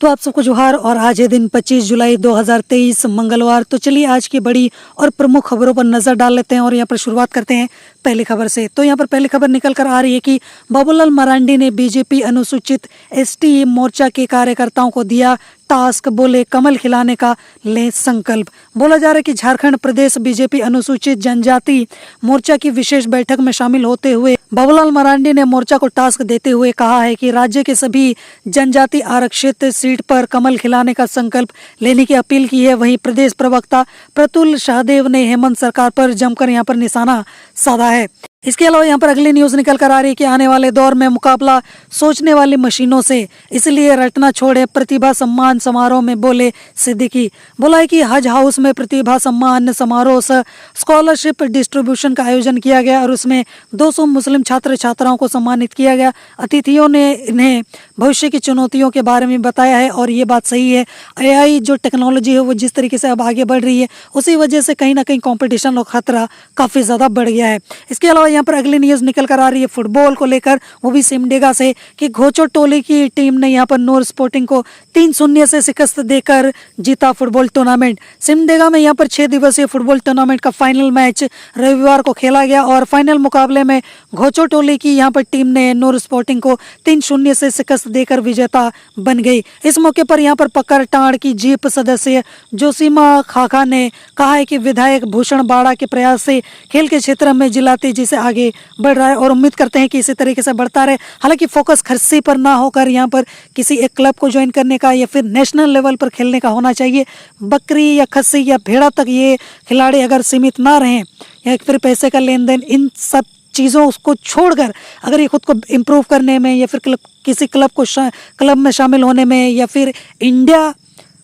तो आप सबको जोहार। और आज है दिन 25 जुलाई 2023 मंगलवार। तो चलिए आज की बड़ी और प्रमुख खबरों पर नजर डाल लेते हैं और यहाँ पर शुरुआत करते हैं पहली खबर से। तो यहाँ पर पहली खबर निकल कर आ रही है कि बाबूलाल मरांडी ने बीजेपी अनुसूचित एसटी मोर्चा के कार्यकर्ताओं को दिया टास्क, बोले कमल खिलाने का ले संकल्प। बोला जा रहा है कि झारखंड प्रदेश बीजेपी अनुसूचित जनजाति मोर्चा की विशेष बैठक में शामिल होते हुए बाबूलाल मरांडी ने मोर्चा को टास्क देते हुए कहा है कि राज्य के सभी जनजाति आरक्षित सीट पर कमल खिलाने का संकल्प लेने की अपील की है। वहीं प्रदेश प्रवक्ता प्रतुल शाहदेव ने हेमंत सरकार पर जमकर यहाँ पर निशाना साधा है। इसके अलावा यहाँ पर अगली न्यूज निकल कर आ रही है कि आने वाले दौर में मुकाबला सोचने वाली मशीनों से, इसलिए रटना छोड़े प्रतिभा सम्मान समारोह में, बोले सिद्दीकी। बोला है कि हज हाउस में प्रतिभा सम्मान समारोह स्कॉलरशिप डिस्ट्रीब्यूशन का आयोजन किया गया और उसमें 200 मुस्लिम छात्र छात्राओं को सम्मानित किया गया। अतिथियों ने इन्हें भविष्य की चुनौतियों के बारे में बताया है और ये बात सही है। AI जो टेक्नोलॉजी है वो जिस तरीके से अब आगे बढ़ रही है, उसी वजह से कहीं ना कहीं कॉम्पिटिशन और खतरा काफ़ी ज़्यादा बढ़ गया है। इसके अलावा यहाँ पर अगली न्यूज़ निकल कर आ रही है फुटबॉल को लेकर, वो भी सिमडेगा से, कि घोचो टोली की टीम ने यहाँ पर नूर स्पोर्टिंग को 3-0 से शिकस्त देकर जीता फुटबॉल टूर्नामेंट। सिमडेगा में यहाँ पर 6 दिवसीय फुटबॉल टूर्नामेंट का फाइनल मैच रविवार को खेला गया और फाइनल मुकाबले में घोचो टोली की यहाँ पर टीम ने नूर स्पोर्टिंग को 3-0 से शिकस्त देकर विजेता बन गई। इस मौके पर यहाँ पर पकड़ टाड़ की जीप सदस्य जोशीमा खाखा ने कहा है कि विधायक भूषण बाड़ा के प्रयास से खेल के क्षेत्र में जिला तेजी से आगे बढ़ रहा है और उम्मीद करते हैं कि इसी तरीके से बढ़ता रहे। हालांकि फोकस खर्ची पर ना होकर यहाँ पर किसी एक क्लब को ज्वाइन करने का या फिर नेशनल लेवल पर खेलने का होना चाहिए। बकरी या खस्सी या भेड़ा तक ये खिलाड़ी अगर सीमित ना रहें या फिर पैसे का लेन देन, इन सब चीज़ों उसको छोड़कर अगर ये खुद को इम्प्रूव करने में या फिर किसी क्लब में शामिल होने में या फिर इंडिया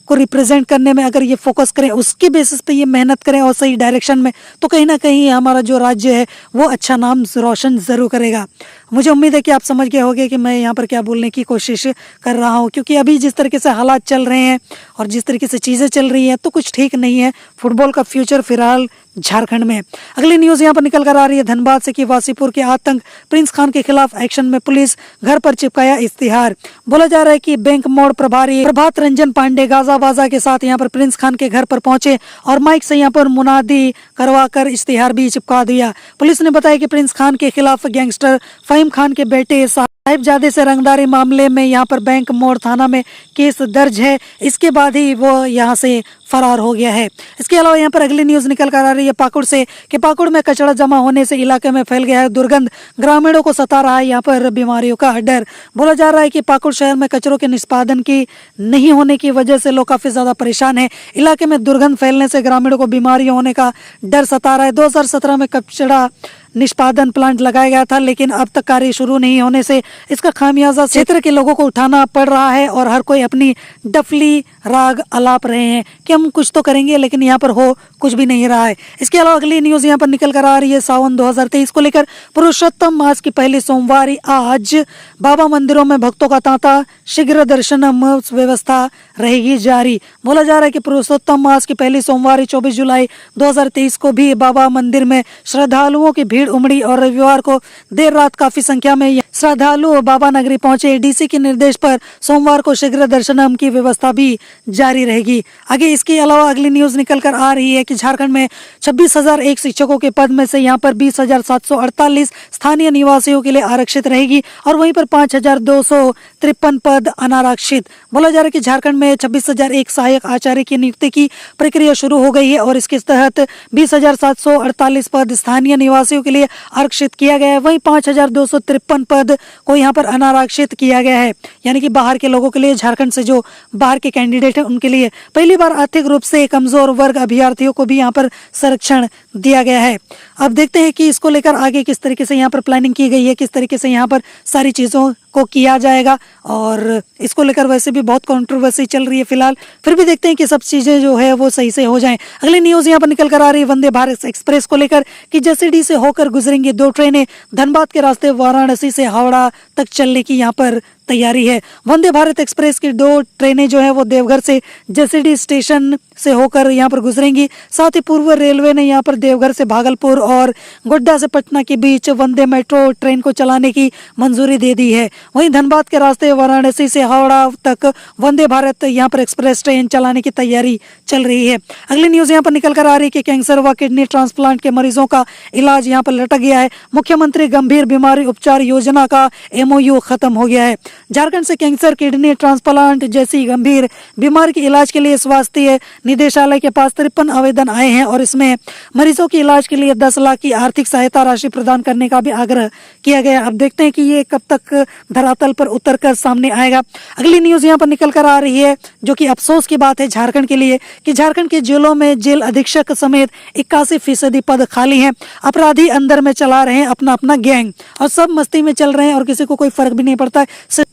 को रिप्रेजेंट करने में अगर ये फोकस करें, उसकी बेसिस पे ये मेहनत करें और सही डायरेक्शन में, तो कहीं ना कहीं हमारा जो राज्य है वो अच्छा नाम रोशन ज़रूर करेगा। मुझे उम्मीद है कि आप समझ गए होंगे कि मैं यहाँ पर क्या बोलने की कोशिश कर रहा हूँ, क्योंकि अभी जिस तरीके से हालात चल रहे हैं और जिस तरीके से चीज़ें चल रही हैं तो कुछ ठीक नहीं है फुटबॉल का फ्यूचर फिलहाल झारखंड में। अगली न्यूज़ यहाँ पर निकल कर आ रही है धनबाद से, कि वासीपुर के आतंक प्रिंस खान के खिलाफ एक्शन में पुलिस घर पर चिपकाया इश्तिहार। बोला जा रहा है कि बैंक मोड़ प्रभारी प्रभात रंजन पांडे गाजा बाजा के साथ यहाँ पर प्रिंस खान के घर पर पहुंचे और माइक से यहाँ पर मुनादी करवा कर इश्तिहार भी चिपका दिया। पुलिस ने बताया कि प्रिंस खान के खिलाफ गैंगस्टर फहीम खान के बेटे साहिबजादे से रंगदारी मामले में यहाँ पर बैंक मोड़ थाना में केस दर्ज है। इसके बाद ही वो यहाँ से फरार हो गया है। इसके अलावा यहाँ पर अगली न्यूज़ निकल कर आ रही है पाकुड़ से, कि पाकुड़ में कचरा जमा होने से इलाके में फैल गया है दुर्गंध। ग्रामीणों को सता रहा है यहाँ पर बीमारियों का डर। बोला जा रहा है कि पाकुड़ शहर में कचरों के निष्पादन की नहीं होने की वजह से लोग काफ़ी ज़्यादा परेशान हैं। इलाके में दुर्गंध फैलने से ग्रामीणों को बीमारियों होने का डर सता रहा है। 2017 में कचरा निष्पादन प्लांट लगाया गया था, लेकिन अब तक कार्य शुरू नहीं होने से इसका खामियाजा क्षेत्र के लोगों को उठाना पड़ रहा है और हर कोई अपनी डफली राग अलाप रहे हैं कि हम कुछ तो करेंगे, लेकिन यहाँ पर हो कुछ भी नहीं रहा है। इसके अलावा अगली न्यूज़ यहाँ पर निकल कर आ रही है सावन 2023 को लेकर। पुरुषोत्तम मास की पहली सोमवारी आज, बाबा मंदिरों में भक्तों का तांता, शीघ्र दर्शनम व्यवस्था रहेगी जारी। बोला जा रहा है कि पुरुषोत्तम मास की पहली सोमवारी 24 जुलाई 2023 को भी बाबा मंदिर में श्रद्धालुओं की भीड़ उमड़ी और रविवार को देर रात काफी संख्या में श्रद्धालु बाबा नगरी पहुंचे। डीसी के निर्देश पर सोमवार को शीघ्र दर्शनम की व्यवस्था भी जारी रहेगी। आगे इसके अलावा अगली न्यूज़ निकल कर आ रही है कि झारखंड में 26,001 शिक्षकों के पद में से यहाँ पर 20,748 स्थानीय निवासियों के लिए आरक्षित रहेगी और वहीं पर 5,253 पद अनारक्षित। बोला जा रहा है कि झारखंड में 26,001 सहायक आचार्य की नियुक्ति की प्रक्रिया शुरू हो गई है और इसके तहत 20,748 पद स्थानीय निवासियों के लिए आरक्षित किया गया है। वहीं 5,253 पद को यहाँ पर अनारक्षित किया गया है, यानी कि बाहर के लोगों के लिए, झारखंड से जो बाहर के कैंडिडेट हैं उनके लिए। पहली बार आर्थिक रूप से कमजोर वर्ग अभ्यर्थियों को भी यहाँ पर संरक्षण दिया गया है। अब देखते हैं कि इसको लेकर आगे किस तरीके से यहाँ पर प्लानिंग की गई है, किस तरीके से यहाँ पर सारी चीज़ों को किया जाएगा। और इसको लेकर वैसे भी बहुत कंट्रोवर्सी चल रही है फिलहाल, फिर भी देखते हैं कि सब चीज़ें जो है वो सही से हो जाएं। अगली न्यूज़ यहाँ पर निकल कर आ रही है वंदे भारत एक्सप्रेस को लेकर, कि जसीडीह से होकर गुजरेंगी 2 ट्रेनें, धनबाद के रास्ते वाराणसी से हावड़ा तक चलने की यहाँ पर तैयारी है। वंदे भारत एक्सप्रेस की 2 ट्रेनें जो है वो देवघर से जसीडीह स्टेशन से होकर यहाँ पर गुजरेंगी। साथ ही पूर्व रेलवे ने यहाँ पर देवघर से भागलपुर और गोड्डा से पटना के बीच वंदे मेट्रो ट्रेन को चलाने की मंजूरी दे दी है। वहीं धनबाद के रास्ते वाराणसी से हावड़ा तक वंदे भारत यहाँ पर एक्सप्रेस ट्रेन चलाने की तैयारी चल रही है। अगली न्यूज यहाँ पर निकल कर आ रही है कि कैंसर व किडनी ट्रांसप्लांट के मरीजों का इलाज यहाँ पर लटक गया है। मुख्यमंत्री गंभीर बीमारी उपचार योजना का MOU खत्म हो गया है। झारखंड से कैंसर, किडनी ट्रांसप्लांट जैसी गंभीर बीमारी के इलाज के लिए स्वास्थ्य निदेशालय के पास 53 आवेदन आए हैं और इसमें मरीजों के इलाज के लिए 10 लाख की आर्थिक सहायता राशि प्रदान करने का भी आग्रह किया गया। अब देखते हैं कि ये कब तक धरातल पर उतर कर सामने आएगा। अगली न्यूज यहाँ पर निकल कर आ रही है, जो कि अफसोस की बात है झारखंड के लिए, कि झारखंड के जेलों में जेल अधीक्षक समेत 81% पद खाली हैं। अपराधी अंदर में चला रहे हैं अपना अपना गैंग और सब मस्ती में चल रहे हैं और किसी को कोई फर्क भी नहीं पड़ता है।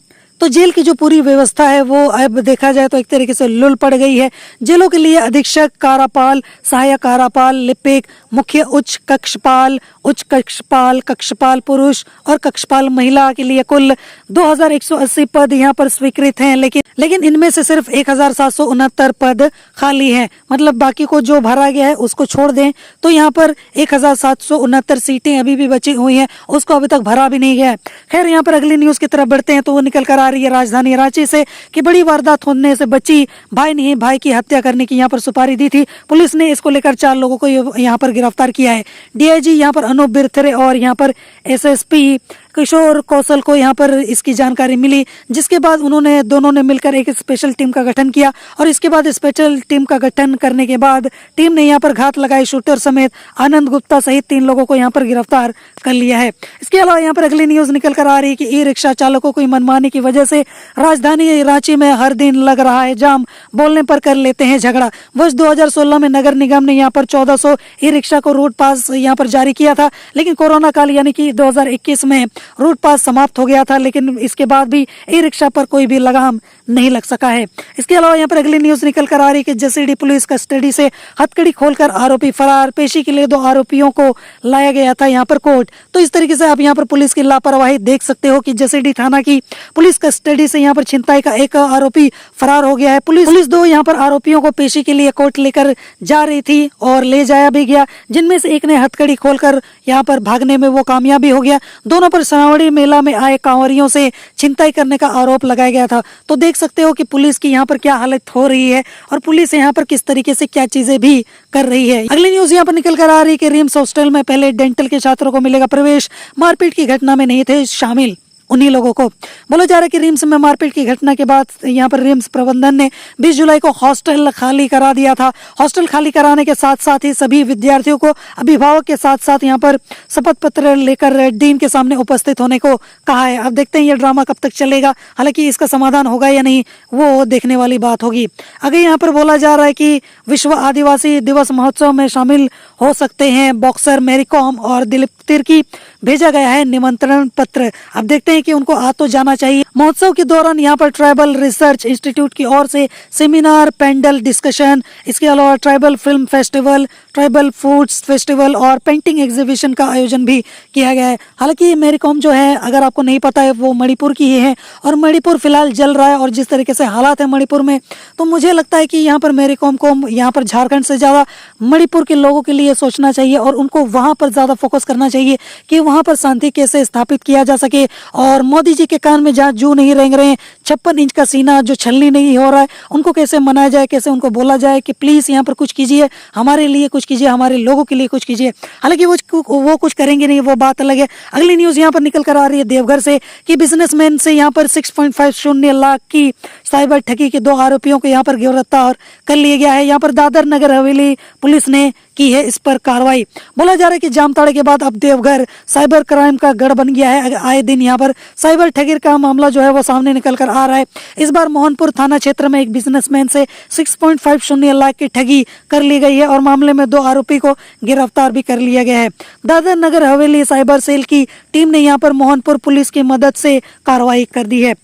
तो जेल की जो पूरी व्यवस्था है वो अब देखा जाए तो एक तरीके से लुल पड़ गई है। जेलों के लिए अधीक्षक, कारापाल, सहायक कारापाल, लिपिक, मुख्य उच्च कक्षपाल, कक्षपाल पुरुष और कक्षपाल महिला के लिए कुल 2180 पद यहाँ पर स्वीकृत हैं, लेकिन इनमें से सिर्फ 1769 पद खाली हैं। मतलब बाकी को जो भरा गया है उसको छोड़ दें तो यहाँ पर 1769 सीटें अभी भी बची हुई हैं, उसको अभी तक भरा भी नहीं गया है। खैर, यहाँ पर अगली न्यूज की तरफ बढ़ते हैं तो वो निकल कर आ रही है राजधानी रांची से कि बड़ी वारदात होने से बची। भाई ने भाई की हत्या करने की यहाँ पर सुपारी दी थी। पुलिस ने इसको लेकर 4 लोगों को यहाँ पर गिरफ्तार किया है। DIG यहाँ पर अनूप बिरथरे और यहाँ पर SSP किशोर कौशल को यहाँ पर इसकी जानकारी मिली, जिसके बाद दोनों ने मिलकर एक स्पेशल टीम का गठन किया और इसके बाद स्पेशल टीम का गठन करने के बाद टीम ने यहाँ पर घात लगाई। शूटर समेत आनंद गुप्ता सहित 3 लोगों को यहाँ पर गिरफ्तार कर लिया है। इसके अलावा यहाँ पर अगली न्यूज निकल कर आ रही है कि ई-रिक्शा चालकों की मनमानी की वजह से राजधानी रांची में हर दिन लग रहा है जाम, बोलने पर कर लेते हैं झगड़ा। वर्ष 2016 में नगर निगम ने यहाँ पर 1400 ई-रिक्शा को रूट पास यहाँ पर जारी किया था, लेकिन कोरोना काल यानी कि 2021 में रूट पास समाप्त हो गया था, लेकिन इसके बाद भी ई-रिक्शा पर कोई भी लगाम नहीं लग सका है। इसके अलावा यहाँ पर अगली न्यूज निकल कर आ रही है कि जसीडीह पुलिस कस्टडी से हथकड़ी खोलकर आरोपी फरार। पेशी के लिए 2 आरोपियों को लाया गया था यहाँ पर कोर्ट। तो इस तरीके से आप यहाँ पर पुलिस की लापरवाही देख सकते हो कि जसीडीह थाना की पुलिस कस्टडी से यहाँ पर छिनताई का एक आरोपी फरार हो गया है। पुलिस 2 यहाँ पर आरोपियों को पेशी के लिए कोर्ट लेकर जा रही थी और ले जाया भी गया, जिनमें से एक ने हथकड़ी खोलकर यहाँ पर भागने में वो कामयाबी हो गया। दोनों पर श्रावणी मेला में आए कांवरियों से छिनताई करने का आरोप लगाया गया था। तो देख सकते हो कि पुलिस की यहाँ पर क्या हालत हो रही है और पुलिस यहाँ पर किस तरीके से क्या चीजें भी कर रही है। अगली न्यूज यहाँ पर निकल कर आ रही है कि रिम्स हॉस्टल में पहले डेंटल के छात्रों को मिलेगा प्रवेश। मारपीट की घटना में नहीं थे शामिल उन्हीं लोगों को। बोला जा रहा है कि रिम्स में मारपीट की घटना के बाद यहाँ पर रिम्स प्रबंधन ने 20 जुलाई को हॉस्टल खाली करा दिया था। हॉस्टल खाली कराने के साथ साथ ही सभी विद्यार्थियों को अभिभावक के साथ साथ यहाँ पर शपथ पत्र लेकर डीन के सामने उपस्थित होने को कहा है। अब देखते हैं ये ड्रामा कब तक चलेगा। हालांकि इसका समाधान होगा या नहीं वो देखने वाली बात होगी। आगे यहाँ पर बोला जा रहा है कि विश्व आदिवासी दिवस महोत्सव में शामिल हो सकते हैं बॉक्सर मैरी कॉम और दिलीप तिर्की। भेजा गया है निमंत्रण पत्र। अब देखते हैं कि उनको आ तो जाना चाहिए। महोत्सव के दौरान यहाँ पर ट्राइबल रिसर्च इंस्टीट्यूट की ओर से सेमिनार, पैनल डिस्कशन, इसके अलावा tribal film festival, tribal foods festival और पेंटिंग एग्जीबिशन का आयोजन भी किया गया है। हालांकि मेरी कॉम जो है, अगर आपको नहीं पता है, वो मणिपुर की ही है और मणिपुर फिलहाल जल रहा है और जिस तरीके से हालात है मणिपुर में, तो मुझे लगता है कि यहाँ पर मेरी कॉम को यहाँ पर झारखंड से ज़्यादा मणिपुर के लोगों के लिए सोचना चाहिए और उनको वहाँ पर ज़्यादा फोकस करना चाहिए कि वहाँ पर शांति कैसे स्थापित किया जा सके। और मोदी जी के कान में जहाँ जू नहीं रेंग रहे हैं, 56 इंच का सीना जो छलनी नहीं हो रहा है, उनको कैसे मनाया जाए, कैसे उनको बोला जाए कि प्लीज़ यहाँ पर कुछ कीजिए, हमारे लिए कुछ कीजिए, हमारे लोगों के लिए कुछ कीजिए। हालांकि वो कुछ करेंगे नहीं, वो बात अलग है। अगली न्यूज़ यहाँ पर निकल कर आ रही है देवघर से कि बिजनेसमैन से यहाँ पर 6.50 लाख की साइबर ठगी के 2 आरोपियों को यहाँ पर गिरफ्तार कर लिया गया है। यहाँ पर दादर नगर हवेली पुलिस ने की है इस पर कार्रवाई। बोला जा रहा है कि जामताड़ा के बाद अब देवघर साइबर क्राइम का गढ़ बन गया है। आए दिन यहाँ पर साइबर ठगी का मामला जो है वो सामने निकल कर आ रहा है। इस बार मोहनपुर थाना क्षेत्र में एक बिजनेसमैन से 6.50 लाख की ठगी कर ली गई है और मामले में 2 आरोपी को गिरफ्तार भी कर लिया गया है। दादर नगर हवेली साइबर सेल की टीम ने यहाँ पर मोहनपुर पुलिस की मदद से कार्रवाई कर दी है।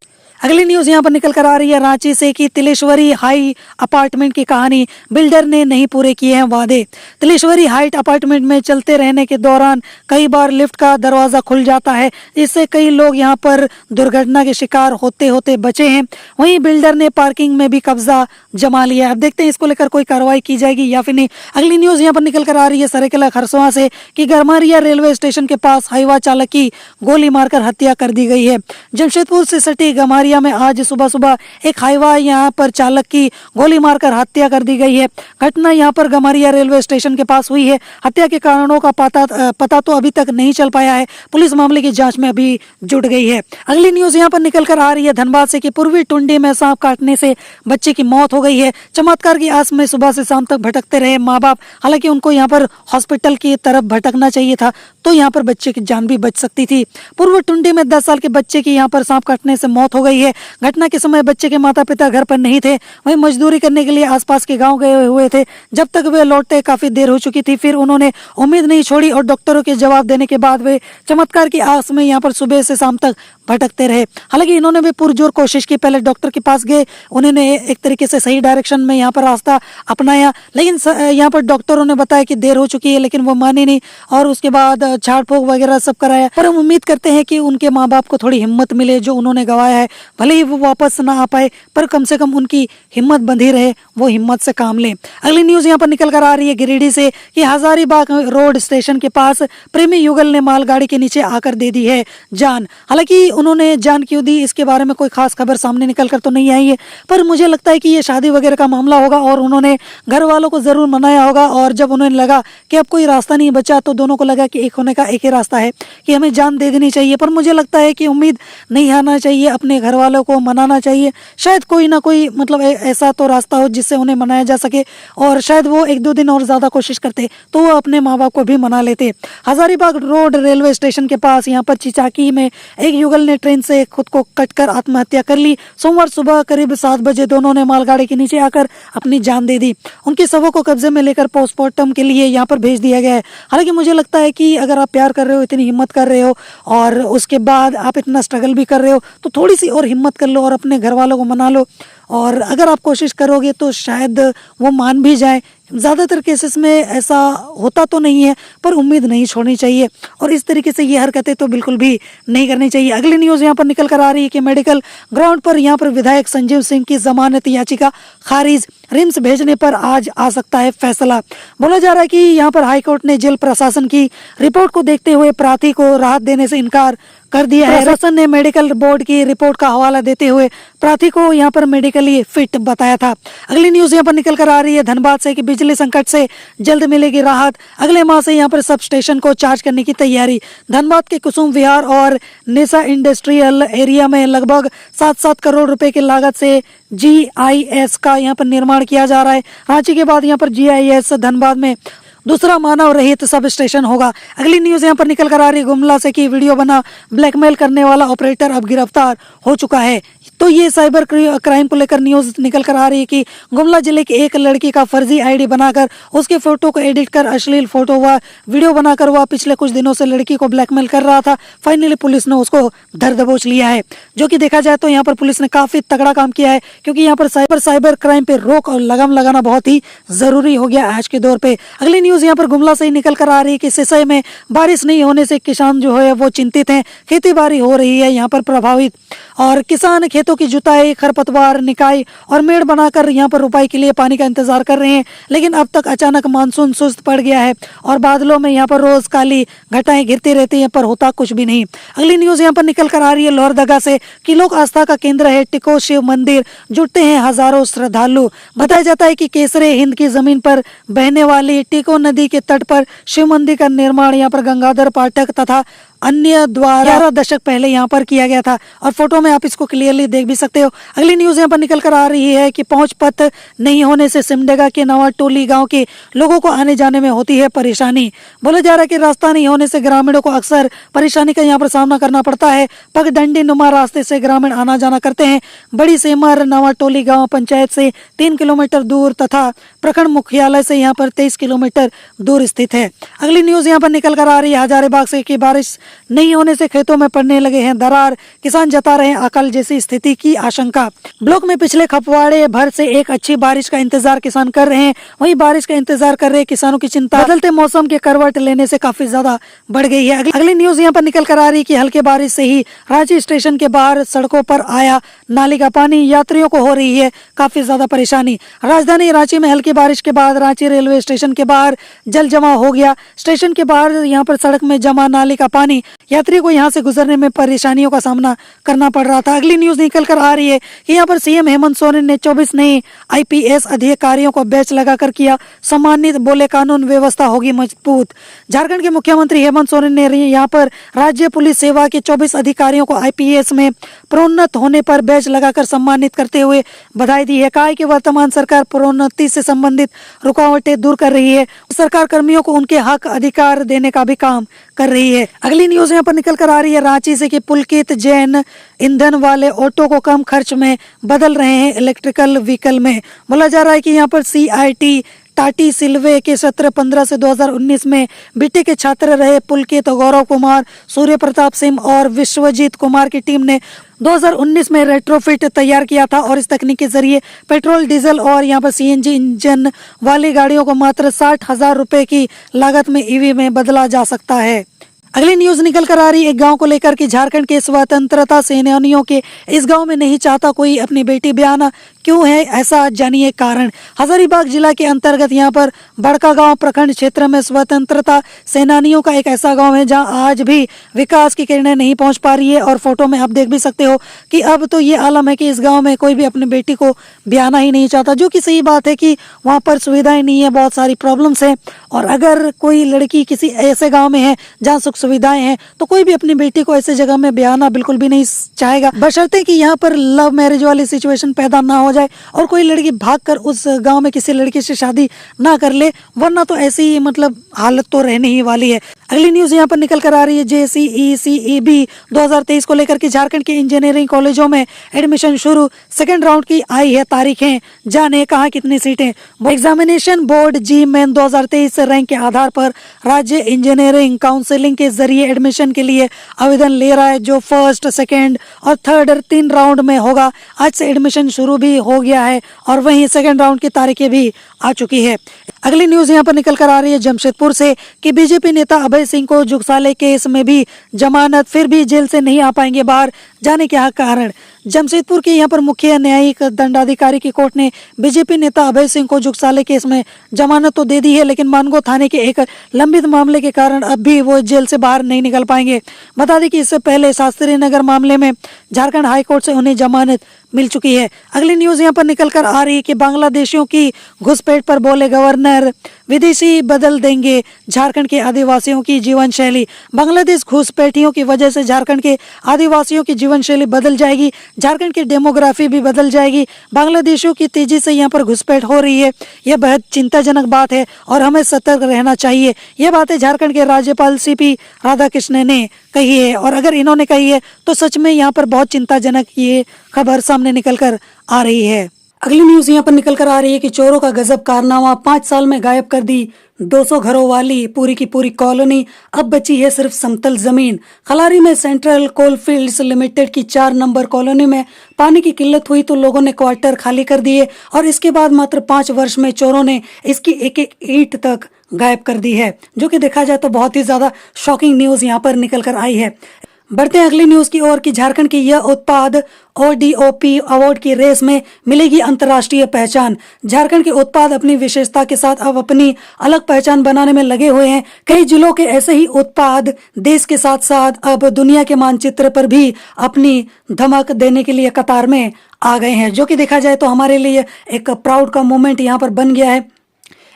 अगली न्यूज यहाँ पर निकल कर आ रही है रांची से कि तिलेश्वरी हाई अपार्टमेंट की कहानी, बिल्डर ने नहीं पूरे किए हैं वादे। तिलेश्वरी हाइट अपार्टमेंट में चलते रहने के दौरान कई बार लिफ्ट का दरवाजा खुल जाता है, इससे कई लोग यहाँ पर दुर्घटना के शिकार होते होते बचे हैं। वहीं बिल्डर ने पार्किंग में भी कब्जा जमा लिया है। अब देखते हैं इसको लेकर कोई कार्रवाई की जाएगी या फिर नहीं। अगली न्यूज यहाँ पर निकल कर आ रही है सरायकेला खरसवां से कि गरमारिया रेलवे स्टेशन के पास हाईवा चालक की गोली मारकर हत्या कर दी गई है। जमशेदपुर से सटी गमारिया में आज सुबह सुबह एक हाईवा यहाँ पर चालक की गोली मारकर हत्या कर दी गई है। घटना यहाँ पर गमारिया रेलवे स्टेशन के पास हुई है। हत्या के कारणों का पता तो अभी तक नहीं चल पाया है। पुलिस मामले की जांच में अभी जुट गई है। अगली न्यूज यहाँ पर निकल कर आ रही है धनबाद से कि पूर्वी टुंडी में सांप काटने से बच्चे की मौत हो गई है। चमत्कार की आस में सुबह से शाम तक भटकते रहे माँ बाप, हालांकि उनको यहाँ पर हॉस्पिटल की तरफ भटकना चाहिए था तो यहाँ पर बच्चे की जान भी बच सकती थी। पूर्व टुंडी में 10 साल के बच्चे की यहाँ पर सांप काटने से मौत हो गई है। घटना के समय बच्चे के माता पिता घर पर नहीं थे, वहीं मजदूरी करने के लिए आसपास के गांव गए हुए थे। जब तक वे लौटते काफी देर हो चुकी थी। फिर उन्होंने उम्मीद नहीं छोड़ी और डॉक्टरों के जवाब देने के बाद वे चमत्कार की आस में यहाँ पर सुबह से शाम तक भटकते रहे। हालांकि इन्होंने भी पुरजोर कोशिश की, पहले डॉक्टर के पास गए, उन्होंने एक तरीके से सही डायरेक्शन में यहाँ पर रास्ता अपनाया, लेकिन यहाँ पर डॉक्टरों ने बताया कि देर हो चुकी है, लेकिन वो माने नहीं और उसके बाद झाड़ फूक वगैरह सब कराया। पर हम उम्मीद करते हैं कि उनके माँ बाप को थोड़ी हिम्मत मिले, जो उन्होंने गंवाया है भले ही वो वापस ना आ पाए पर कम से कम उनकी हिम्मत बंधी रहे, वो हिम्मत से काम लें। अगली न्यूज यहाँ पर निकल कर आ रही है गिरिडीह से कि हजारीबाग रोड स्टेशन के पास प्रेमी युगल ने मालगाड़ी के नीचे आकर दे दी है जान। हालांकि उन्होंने जान क्यों दी इसके बारे में कोई खास खबर सामने निकल कर तो नहीं आई है, पर मुझे लगता है कि ये शादी वगैरह का मामला होगा और उन्होंने घर वालों को जरूर मनाया होगा और जब उन्हें लगा कि अब कोई रास्ता नहीं बचा तो दोनों को लगा कि एक होने का एक ही रास्ता है कि हमें जान दे देनी चाहिए। पर मुझे लगता है कि उम्मीद नहीं हारना चाहिए, अपने घर वालों को मनाना चाहिए। शायद कोई ना कोई मतलब ऐसा तो रास्ता हो जिससे उन्हें मनाया जा सके और शायद वो 1-2 दिन और ज़्यादा कोशिश करते तो वो अपने माँ बाप को भी मना लेते। हजारीबाग रोड रेलवे स्टेशन के पास यहाँ पर चिचाकी में एक युगल ने ट्रेन से खुद को कटकर आत्महत्या कर ली। सोमवार सुबह करीब 7 बजे दोनों ने मालगाड़ी के नीचे आकर अपनी जान दे दी। उनके शवों को कब्जे में लेकर पोस्टमार्टम के लिए यहाँ पर भेज दिया गया है। हालांकि मुझे लगता है कि अगर आप प्यार कर रहे हो, इतनी हिम्मत कर रहे हो और उसके बाद आप इतना स्ट्रगल भी कर रहे हो तो थोड़ी सी और हिम्मत कर लो और अपने घर वालों को मना लो और अगर आप कोशिश करोगे तो शायद वो मान भी जाए। ज़्यादातर केसेस में ऐसा होता तो नहीं है पर उम्मीद नहीं छोड़नी चाहिए और इस तरीके से ये हरकतें तो बिल्कुल भी नहीं करनी चाहिए। अगली न्यूज़ यहाँ पर निकल कर आ रही है कि मेडिकल ग्राउंड पर यहाँ पर विधायक संजीव सिंह की जमानत याचिका खारिज, रिम्स भेजने पर आज आ सकता है फैसला। बोला जा रहा है कि यहाँ पर हाईकोर्ट ने जेल प्रशासन की रिपोर्ट को देखते हुए प्रार्थी को राहत देने से इनकार कर दिया है। प्रशासन ने मेडिकल बोर्ड की रिपोर्ट का हवाला देते हुए प्रार्थी को यहाँ पर मेडिकली फिट बताया था। अगली न्यूज यहाँ पर निकल कर आ रही है धनबाद से कि बिजली संकट से जल्द मिलेगी राहत, अगले माह से यहाँ पर सब स्टेशन को चार्ज करने की तैयारी। धनबाद के कुसुम विहार और नेसा इंडस्ट्रियल एरिया में लगभग 7-7 करोड़ रुपए की लागत से GIS का यहाँ पर निर्माण किया जा रहा है। रांची के बाद यहाँ पर GIS धनबाद में दूसरा मानव रहित सब स्टेशन होगा। अगली न्यूज यहाँ पर निकल कर आ रही है गुमला से कि वीडियो बना ब्लैकमेल करने वाला ऑपरेटर अब गिरफ्तार हो चुका है। तो ये साइबर क्राइम को लेकर न्यूज निकल कर आ रही है कि गुमला जिले की एक लड़की का फर्जी ID बनाकर उसके फोटो को एडिट कर अश्लील फोटो व वीडियो बनाकर वह पिछले कुछ दिनों से लड़की को ब्लैकमेल कर रहा था। फाइनली पुलिस ने उसको धर दबोच लिया है, जो कि देखा जाए तो यहाँ पर पुलिस ने काफी तगड़ा काम किया है क्योंकि यहाँ पर साइबर क्राइम पे रोक और लगाम लगाना बहुत ही जरूरी हो गया आज के दौर पे। अगली न्यूज यहाँ पर गुमला से ही निकल कर आ रही है कि सिसई में बारिश नहीं होने से किसान जो है वो चिंतित हैं। खेती बाड़ी हो रही है यहाँ पर प्रभावित और किसान खेतों की जुताई, खरपतवार निकाई और मेड़ बनाकर यहाँ पर रुपाई के लिए पानी का इंतजार कर रहे हैं। लेकिन अब तक अचानक मानसून सुस्त पड़ गया है और बादलों में यहाँ पर रोज काली घटाएं घिरती रहती हैं पर होता कुछ भी नहीं। अगली न्यूज यहाँ पर निकल कर आ रही है लोहरदगा से कि लोक आस्था का केंद्र है टिको शिव मंदिर, जुटते हैं हजारों श्रद्धालु। बताया जाता है कि केसरे हिंद की जमीन पर बहने वाली टिको नदी के तट पर शिव मंदिर का निर्माण यहाँ पर गंगाधर पाठक तथा अन्य द्वारा 11 दशक पहले यहाँ पर किया गया था और फोटो में आप इसको क्लियरली देख भी सकते हो। अगली न्यूज यहाँ पर निकल कर आ रही है कि पहुंच पथ नहीं होने से सिमडेगा के नवा टोली गांव के लोगों को आने जाने में होती है परेशानी। बोला जा रहा है कि रास्ता नहीं होने से ग्रामीणों को अक्सर परेशानी का यहाँ पर सामना करना पड़ता है। पगडंडी नुमा रास्ते से ग्रामीण आना जाना करते हैं। बड़ी सेमर नवा टोली गाँव पंचायत से 3 किलोमीटर दूर तथा प्रखंड मुख्यालय से यहाँ पर 23 किलोमीटर दूर स्थित है। अगली न्यूज यहाँ पर निकल कर आ रही है हजारीबाग से कि बारिश नहीं होने से खेतों में पड़ने लगे हैं दरार, किसान जता रहे हैं अकाल जैसी स्थिति की आशंका। ब्लॉक में पिछले खपवाड़े भर से एक अच्छी बारिश का इंतजार किसान कर रहे हैं, वहीं बारिश का इंतजार कर रहे किसानों की चिंता बदलते मौसम के करवट लेने से काफी ज्यादा बढ़ गई है। अगली न्यूज यहाँ पर निकल कर आ रही है कि हल्की बारिश से ही रांची स्टेशन के बाहर सड़कों पर आया नाली का पानी, यात्रियों को हो रही है काफी ज्यादा परेशानी। राजधानी रांची में हल्की बारिश के बाद रांची रेलवे स्टेशन के बाहर जल जमा हो गया। स्टेशन के बाहर यहाँ पर सड़क में जमा नाली का पानी, यात्री को यहाँ से गुजरने में परेशानियों का सामना करना पड़ रहा था। अगली न्यूज निकल कर आ रही है कि यहाँ पर सीएम हेमंत सोरेन ने 24 नए आईपीएस अधिकारियों को बैच लगाकर किया सम्मानित, बोले कानून व्यवस्था होगी मजबूत। झारखंड के मुख्यमंत्री हेमंत सोरेन ने यहाँ पर राज्य पुलिस सेवा के 24 अधिकारियों को आईपीएस में प्रोन्नत होने पर बैच लगाकर सम्मानित करते हुए बधाई दी है। कहा कि वर्तमान सरकार प्रोन्नति से संबंधित रुकावटें दूर कर रही है, सरकार कर्मियों को उनके हक अधिकार देने का भी काम कर रही है। अगली न्यूज यहाँ पर निकल कर आ रही है रांची से कि पुलकित जैन ईंधन वाले ऑटो को कम खर्च में बदल रहे हैं इलेक्ट्रिकल व्हीकल में। बोला जा रहा है कि यहाँ पर सीआईटी टाटी सिल्वे के सत्र 15 से 2019 में बीटी के छात्र रहे पुलकित, गौरव कुमार, सूर्य प्रताप सिंह और विश्वजीत कुमार की टीम ने 2019 में रेट्रोफिट तैयार किया था और इस तकनीक के जरिए पेट्रोल, डीजल और यहाँ पर सीएनजी इंजन वाली गाड़ियों को मात्र 60,000 रुपए की लागत में ईवी में बदला जा सकता है। अगली न्यूज निकल कर आ रही है एक गांव को लेकर कि झारखंड के स्वतंत्रता सेनानियों के इस गांव में नहीं चाहता कोई अपनी बेटी ब्याहना, क्यों है ऐसा, जानिए कारण। हजारीबाग जिला के अंतर्गत यहाँ पर बड़का गांव प्रखंड क्षेत्र में स्वतंत्रता सेनानियों का एक ऐसा गांव है जहां आज भी विकास की किरणें नहीं पहुंच पा रही है। और फोटो में आप देख भी सकते हो कि अब तो ये आलम है कि इस गाँव में कोई भी अपनी बेटी को ब्याहना ही नहीं चाहता, जो कि सही बात है कि वहाँ पर सुविधाएं नहीं है, बहुत सारी प्रॉब्लम्स है। और अगर कोई लड़की किसी ऐसे गाँव में है जहाँ सुख सुविधाएं हैं तो कोई भी अपनी बेटी को ऐसे जगह में ब्याहना बिल्कुल भी नहीं चाहेगा, बशर्ते कि यहाँ पर लव मैरिज वाली सिचुएशन पैदा ना हो जाए और कोई लड़की भागकर उस गांव में किसी लड़की से शादी ना कर ले, वरना तो ऐसी मतलब हालत तो रहने ही वाली है। अगली न्यूज यहाँ पर निकल कर आ रही है JCECEB 2023 को लेकर के झारखंड के इंजीनियरिंग कॉलेजों में एडमिशन शुरू, सेकेंड राउंड की आई है तारीखें, जाने कहाँ कितनी सीटें। एग्जामिनेशन बोर्ड GMAIN 2023 रैंक के आधार पर राज्य इंजीनियरिंग काउंसिलिंग के जरिए एडमिशन के लिए आवेदन ले रहा है, जो फर्स्ट, सेकेंड और थर्ड 3 राउंड में होगा। आज से एडमिशन शुरू भी हो गया है और वहीं सेकेंड राउंड की तारीखें भी आ चुकी है। अगली न्यूज यहाँ पर निकल कर आ रही है जमशेदपुर से कि बीजेपी नेता अभय सिंह को जुगसाले केस में भी जमानत, फिर भी जेल से नहीं आ पाएंगे बाहर, जाने क्या कारण। जमशेदपुर के यहाँ पर मुख्य न्यायिक दंडाधिकारी की कोर्ट ने बीजेपी नेता अभय सिंह को जुगसाले केस में जमानत तो दे दी है, लेकिन मानगो थाने के एक लंबित मामले के कारण अब भी वो जेल से बाहर नहीं निकल पाएंगे। बता दें कि इससे पहले शास्त्री नगर मामले में झारखंड हाईकोर्ट से उन्हें जमानत मिल चुकी है। अगली न्यूज यहाँ पर निकल कर आ रही है कि बांग्लादेशियों की घुसपैठ पर बोले गवर्नर, विदेशी बदल देंगे झारखंड के आदिवासियों की जीवन शैली। बांग्लादेश घुसपैठियों की वजह से झारखंड के आदिवासियों की जीवन शैली बदल जाएगी, झारखंड की डेमोग्राफी भी बदल जाएगी। बांग्लादेशियों की तेजी से यहाँ पर घुसपैठ हो रही है, यह बेहद चिंताजनक बात है और हमें सतर्क रहना चाहिए। यह बातें झारखंड के राज्यपाल CP राधाकृष्णन ने कही है और अगर इन्होंने कही है तो सच में यहाँ पर बहुत चिंताजनक ये खबर सामने निकल कर आ रही है। अगली न्यूज यहाँ पर निकल कर आ रही है कि चोरों का गजब कारनामा, 5 साल में गायब कर दी 200 घरों वाली पूरी की पूरी कॉलोनी, अब बची है सिर्फ समतल जमीन। खलारी में सेंट्रल कोलफील्ड्स लिमिटेड की 4 नंबर कॉलोनी में पानी की किल्लत हुई तो लोगों ने क्वार्टर खाली कर दिए और इसके बाद मात्र 5 वर्ष में चोरों ने इसकी एक एक ईंट तक गायब कर दी है, जो कि देखा जाए तो बहुत ही ज्यादा शॉकिंग न्यूज यहाँ पर निकल कर आई है। बढ़ते हैं अगली न्यूज की ओर कि झारखंड की यह उत्पाद ODOP अवार्ड की रेस में मिलेगी अंतर्राष्ट्रीय पहचान। झारखंड के उत्पाद अपनी विशेषता के साथ अब अपनी अलग पहचान बनाने में लगे हुए हैं। कई जिलों के ऐसे ही उत्पाद देश के साथ साथ अब दुनिया के मानचित्र पर भी अपनी धमक देने के लिए कतार में आ गए हैं, जो कि देखा जाए तो हमारे लिए एक प्राउड का मोमेंट यहाँ पर बन गया है।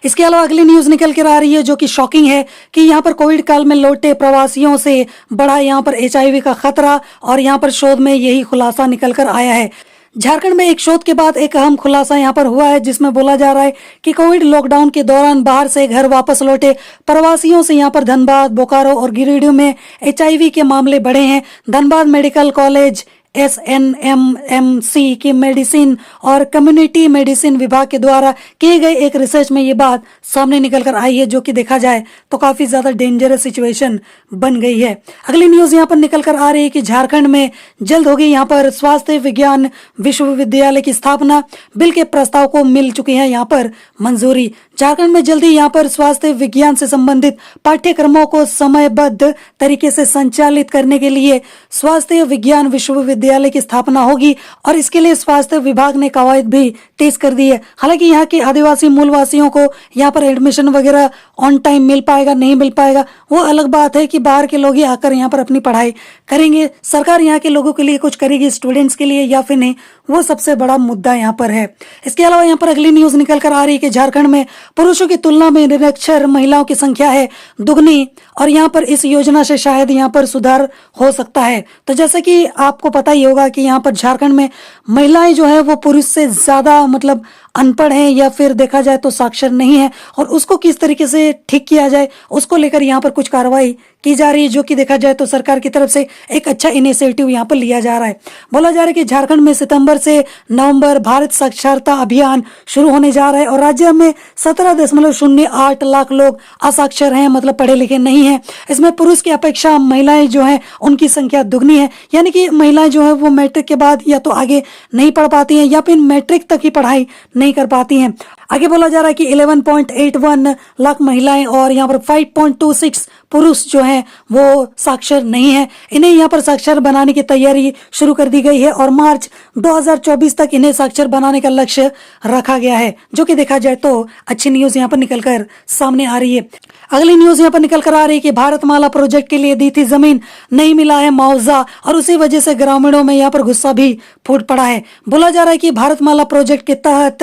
इसके अलावा अगली न्यूज निकल कर आ रही है जो कि शॉकिंग है कि यहाँ पर कोविड काल में लौटे प्रवासियों से बढ़ा यहाँ पर HIV का खतरा और यहाँ पर शोध में यही खुलासा निकल कर आया है। झारखंड में एक शोध के बाद एक अहम खुलासा यहाँ पर हुआ है, जिसमें बोला जा रहा है कि कोविड लॉकडाउन के दौरान बाहर से घर वापस लौटे प्रवासियों से यहाँ पर धनबाद, बोकारो और गिरिडीह में HIV के मामले बढ़े हैं। धनबाद मेडिकल कॉलेज SNMMC की मेडिसिन और कम्युनिटी मेडिसिन विभाग के द्वारा किए गए एक रिसर्च में ये बात सामने निकल कर आई है, जो कि देखा जाए तो काफी ज्यादा डेंजरस सिचुएशन बन गई है। अगली न्यूज यहाँ पर निकल कर आ रही है कि झारखंड में जल्द होगी यहाँ पर स्वास्थ्य विज्ञान विश्वविद्यालय की स्थापना। बिल के प्रस्ताव को मिल चुकी है यहाँ पर मंजूरी। झारखंड में जल्दी यहाँ पर स्वास्थ्य विज्ञान से संबंधित पाठ्यक्रमों को समयबद्ध तरीके से संचालित करने के लिए स्वास्थ्य विज्ञान विश्वविद्यालय की स्थापना होगी और इसके लिए स्वास्थ्य विभाग ने कवायद भी तेज कर दी है। हालांकि यहाँ के आदिवासी मूलवासियों को यहाँ पर एडमिशन वगैरह ऑन टाइम मिल पाएगा नहीं मिल पाएगा वो अलग बात है कि बाहर के लोग ही आकर यहाँ पर अपनी पढ़ाई करेंगे, सरकार यहाँ के लोगों के लिए कुछ करेगी स्टूडेंट्स के लिए या फिर नहीं, वो सबसे बड़ा मुद्दा यहाँ पर है। इसके अलावा यहाँ पर अगली न्यूज निकल कर आ रही है कि झारखंड में पुरुषों की तुलना में निरक्षर महिलाओं की संख्या है दुगनी और यहाँ पर इस योजना से शायद यहाँ पर सुधार हो सकता है। तो जैसे कि आपको पता ही होगा कि यहाँ पर झारखंड में महिलाएं जो है वो पुरुष से ज्यादा मतलब अनपढ़ हैं या फिर देखा जाए तो साक्षर नहीं है, और उसको किस तरीके से ठीक किया जाए उसको लेकर यहाँ पर कुछ कार्रवाई की जा रही है, जो कि देखा जाए तो सरकार की तरफ से एक अच्छा इनिशिएटिव यहाँ पर लिया जा रहा है। बोला जा रहा है कि झारखंड में सितंबर से नवंबर भारत साक्षरता अभियान शुरू होने जा रहा है और राज्य में 17.08 लाख लोग असाक्षर हैं, मतलब पढ़े लिखे नहीं हैं। इसमें पुरुष की अपेक्षा महिलाएं जो हैं उनकी संख्या दुगनी है, यानी कि महिलाएं जो है वो मैट्रिक के बाद या तो आगे नहीं पढ़ पाती हैं या फिर मैट्रिक तक ही पढ़ाई नहीं कर पाती हैं। आगे बोला जा रहा है कि 11.81 लाख महिलाएं और यहाँ पर 5.26 पुरुष जो हैं वो साक्षर नहीं है। इन्हें यहाँ पर साक्षर बनाने की तैयारी शुरू कर दी गई है और मार्च 2024 तक इन्हें साक्षर बनाने का लक्ष्य रखा गया है, जो कि देखा जाए तो अच्छी न्यूज यहाँ पर निकलकर सामने आ रही है। अगली न्यूज यहाँ पर निकल कर आ रही है कि भारतमाला प्रोजेक्ट के लिए दी थी जमीन नहीं मिला है मुआवजा और उसी वजह से ग्रामीणों में यहाँ पर गुस्सा भी फूट पड़ा है। बोला जा रहा है कि भारतमाला प्रोजेक्ट के तहत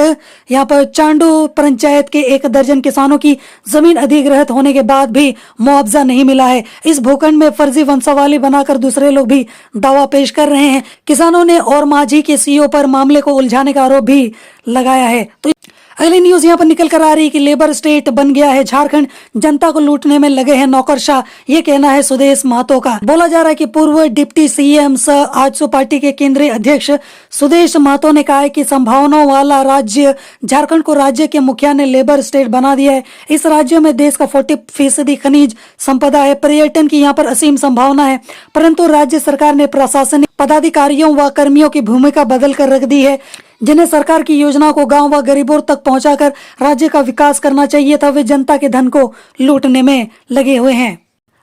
यहाँ पर चांडू पंचायत के 1 दर्जन किसानों की जमीन अधिग्रहित होने के बाद भी मुआवजा नहीं मिला है। इस भूखंड में फर्जी वंशावली बनाकर दूसरे लोग भी दावा पेश कर रहे हैं। किसानों ने और माझी के सीईओ पर मामले को उलझाने का आरोप भी लगाया है। तो अगली न्यूज यहाँ पर निकल कर आ रही है कि लेबर स्टेट बन गया है झारखंड, जनता को लूटने में लगे हैं नौकरशाह, ये कहना है सुदेश महतो का। बोला जा रहा है कि पूर्व डिप्टी सीएम सह आजसू पार्टी के केंद्रीय अध्यक्ष सुदेश महतो ने कहा है कि संभावनाओं वाला राज्य झारखंड को राज्य के मुखिया ने लेबर स्टेट बना दिया है। इस राज्य में देश का 40% खनिज संपदा है, पर्यटन की यहाँ पर असीम संभावना है, परंतु राज्य सरकार ने प्रशासनिक पदाधिकारियों व कर्मियों की भूमिका बदल कर रख दी है, जिन्हें सरकार की योजना को गांव व गरीबों तक पहुंचाकर राज्य का विकास करना चाहिए था, वे जनता के धन को लूटने में लगे हुए हैं।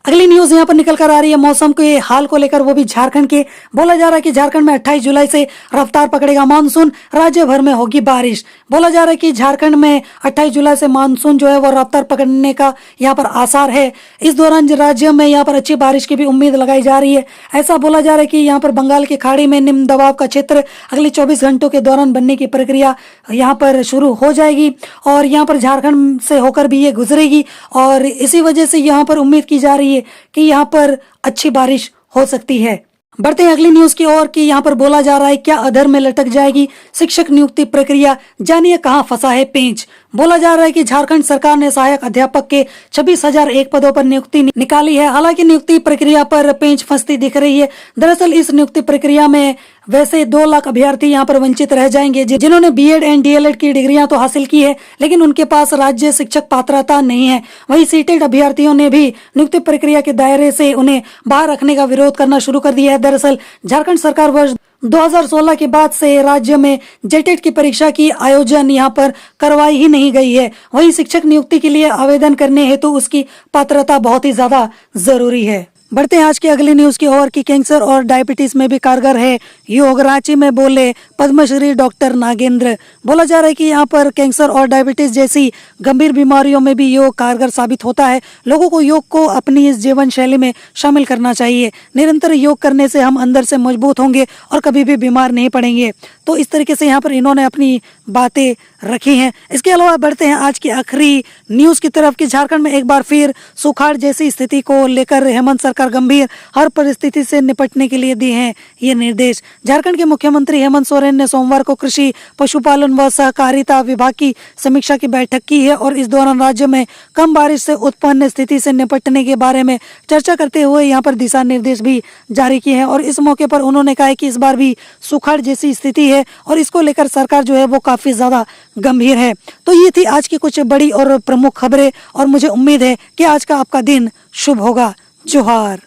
अगली न्यूज यहाँ पर निकल कर आ रही है मौसम के हाल को लेकर, वो भी झारखंड के। बोला जा रहा है कि झारखंड में 28 जुलाई से रफ्तार पकड़ेगा मानसून, राज्य भर में होगी बारिश। बोला जा रहा है कि झारखंड में 28 जुलाई से मानसून जो है वो रफ्तार पकड़ने का यहाँ पर आसार है। इस दौरान राज्य में यहाँ पर अच्छी बारिश की भी उम्मीद लगाई जा रही है। ऐसा बोला जा रहा है कि यहाँ पर बंगाल की खाड़ी में निम्न दबाव का क्षेत्र अगले 24 घंटों के दौरान बनने की प्रक्रिया यहाँ पर शुरू हो जाएगी और यहाँ पर झारखंड से होकर भी ये गुजरेगी और इसी वजह से यहाँ पर उम्मीद की जा रही है कि यहाँ पर अच्छी बारिश हो सकती है। बढ़ते हैं अगली न्यूज की ओर कि यहाँ पर बोला जा रहा है क्या अधर में लटक जाएगी शिक्षक नियुक्ति प्रक्रिया, जानिए कहां फंसा है पेंच। बोला जा रहा है कि झारखंड सरकार ने सहायक अध्यापक के 26,001 पदों पर नियुक्ति निकाली है। हालांकि नियुक्ति प्रक्रिया पर पेंच फंसती दिख रही है। दरअसल इस नियुक्ति प्रक्रिया में वैसे 2 लाख अभ्यर्थी यहाँ पर वंचित रह जाएंगे जिन्होंने बीएड एंड डीएलएड की डिग्रियां तो हासिल की है, लेकिन उनके पास राज्य शिक्षक पात्रता नहीं है। वहीं सीटेड अभ्यर्थियों ने भी नियुक्ति प्रक्रिया के दायरे से उन्हें बाहर रखने का विरोध करना शुरू कर दिया है। दरअसल झारखंड सरकार वर्ष 2016 के बाद से राज्य में जेटेट की परीक्षा की आयोजन यहाँ पर करवाई ही नहीं गई है। वहीं शिक्षक नियुक्ति के लिए आवेदन करने हेतु उसकी पात्रता बहुत ही ज्यादा जरूरी है। बढ़ते हैं आज की अगली न्यूज की ओर कि कैंसर और डायबिटीज में भी कारगर है योग, रांची में बोले पद्मश्री डॉक्टर नागेंद्र। बोला जा रहा है कि यहाँ पर कैंसर और डायबिटीज जैसी गंभीर बीमारियों में भी योग कारगर साबित होता है। लोगों को योग को अपनी इस जीवन शैली में शामिल करना चाहिए। निरंतर योग करने से हम अंदर से मजबूत होंगे और कभी भी बीमार नहीं पड़ेंगे। तो इस तरीके से यहाँ पर इन्होंने अपनी बातें रखी हैं। इसके अलावा बढ़ते हैं आज की आखिरी न्यूज की तरफ कि झारखंड में एक बार फिर सुखाड़ जैसी स्थिति को लेकर हेमंत सरकार लगातार गंभीर हर परिस्थिति से निपटने के लिए दिए हैं ये निर्देश। झारखंड के मुख्यमंत्री हेमंत सोरेन ने सोमवार को कृषि, पशुपालन व सहकारिता विभाग की समीक्षा की बैठक की है और इस दौरान राज्य में कम बारिश से उत्पन्न स्थिति से निपटने के बारे में चर्चा करते हुए यहाँ पर दिशा निर्देश भी जारी किए हैं। और इस मौके पर उन्होंने कहा है कि इस बार भी सुखाड़ जैसी स्थिति है और इसको लेकर सरकार जो है वो काफी ज्यादा गंभीर है। तो ये थी आज की कुछ बड़ी और प्रमुख खबरें और मुझे उम्मीद है कि आज का आपका दिन शुभ होगा। जोहार।